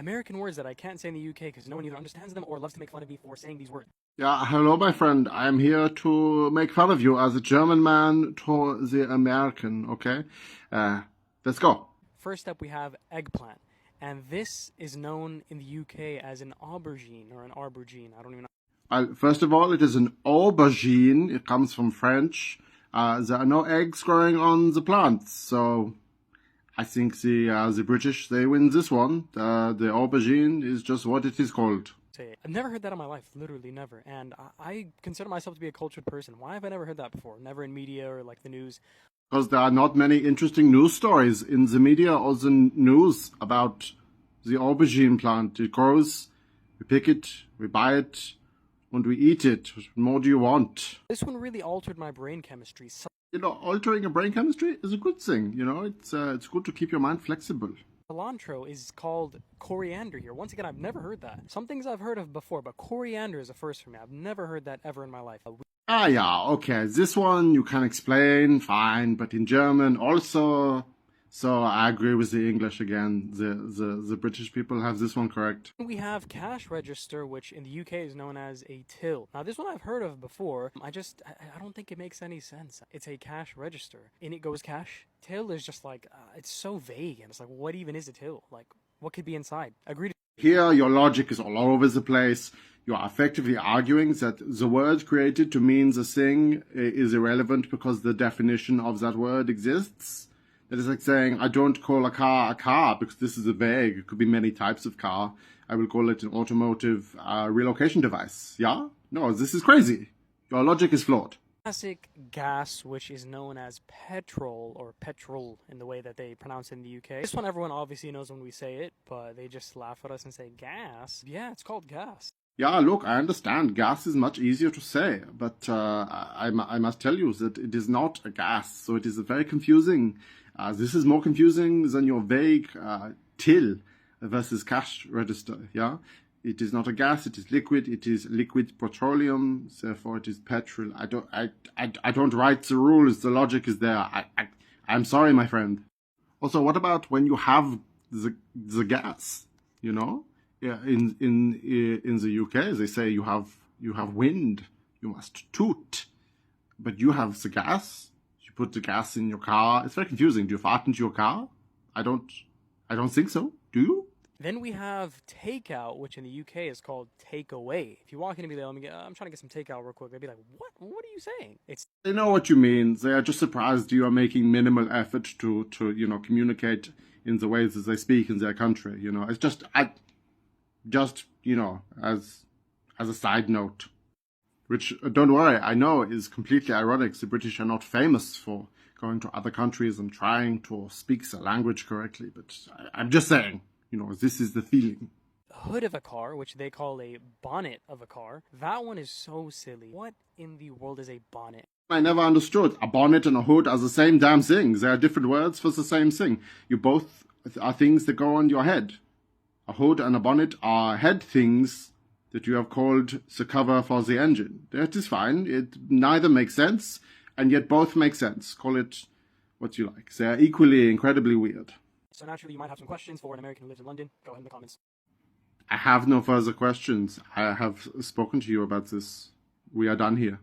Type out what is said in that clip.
American words that I can't say in the UK because no one either understands them or loves to make fun of me for saying these words. Yeah, hello, my friend. I'm here to make fun of you as a German man to the American, okay? Let's go. First up, we have eggplant. And this is known in the UK as an aubergine or an aubergine. I don't even know. First of all, it is an aubergine. It comes from French. There are no eggs growing on the plants, so I think the British, they win this one. The aubergine is just what it is called. I've never heard that in my life, literally never. And I consider myself to be a cultured person. Why have I never heard that before? Never in media or like the news. Because there are not many interesting news stories in the media or the news about the aubergine plant. It grows, we pick it, we buy it, and we eat it. What more do you want? This one really altered my brain chemistry. You know, altering your brain chemistry is a good thing. You know, it's good to keep your mind flexible. Cilantro is called coriander here. Once again, I've never heard that. Some things I've heard of before, but coriander is a first for me. I've never heard that ever in my life. Yeah, okay. This one you can explain, fine, but in German also. So I agree with the English again. The British people have this one correct. We have cash register, which in the UK is known as a till. Now, this one I've heard of before. I don't think it makes any sense. It's a cash register. In it goes cash. Till is just like, it's so vague. And it's like, what even is a till? Like, what could be inside? Agreed. Here, your logic is all over the place. You are effectively arguing that the word created to mean the thing is irrelevant because the definition of that word exists. That is like saying, I don't call a car because this is a vague. It could be many types of car. I will call it an automotive relocation device. Yeah? No, this is crazy. Your logic is flawed. Classic gas, which is known as petrol or petrol in the way that they pronounce it in the UK. This one everyone obviously knows when we say it, but they just laugh at us and say gas. Yeah, it's called gas. Yeah, look, I understand. Gas is much easier to say, but I must tell you that it is not a gas, so it is very confusing. This is more confusing than your vague till versus cash register, yeah? It is not a gas, it is liquid petroleum, therefore it is petrol. I don't write the rules, the logic is there. I'm sorry, my friend. Also, what about when you have the gas, you know? Yeah, in the UK, they say you have wind, you must toot, but you have the gas. You put the gas in your car. It's very confusing. Do you fart into your car? I don't think so. Do you? Then we have takeout, which in the UK is called takeaway. If you walk in and be like, I'm trying to get some takeout real quick, they'd be like, what? What are you saying? They know what you mean. They are just surprised you are making minimal effort to communicate in the ways that they speak in their country. You know, it's just as a side note, which, don't worry, I know is completely ironic. The British are not famous for going to other countries and trying to speak the language correctly, but I'm just saying, this is the feeling. Hood of a car, which they call a bonnet of a car. That one is so silly. What in the world is a bonnet? I never understood. A bonnet and a hood are the same damn thing. They are different words for the same thing. You both are things that go on your head. A hood and a bonnet are head things that you have called the cover for the engine. That is fine. It neither makes sense, and yet both make sense. Call it what you like. They are equally incredibly weird. So naturally, you might have some questions for an American who lives in London. Go ahead in the comments. I have no further questions. I have spoken to you about this. We are done here.